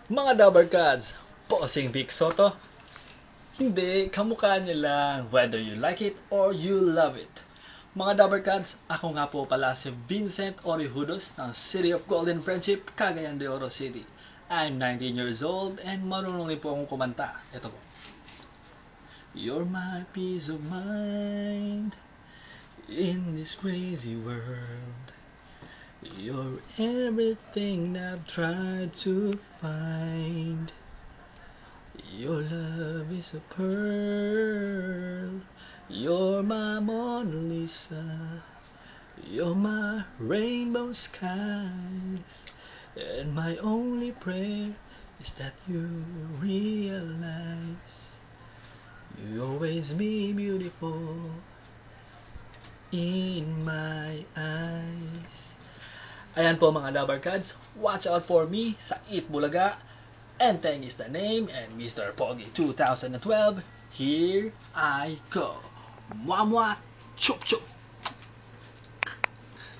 Mga Dabarkads, Bossing Vic Soto? Hindi, kamukha niya lang, whether you like it or you love it. Mga Dabarkads, ako nga po pala si Vincent Orihudos ng City of Golden Friendship, Cagayan de Oro City. I'm 19 years old and marunong rin po akong kumanta. Ito po. You're my peace of mind in this crazy world. You're everything I've tried to find. Your love is a pearl. You're my Mona Lisa. You're my rainbow skies. And my only prayer is that you realize you always be beautiful in my eyes. Ayan po mga Dabarkads, watch out for me sa Eat Bulaga. Enteng is the name, and Mr. Pogi 2012, here I go. Mwah mwah, chup chup.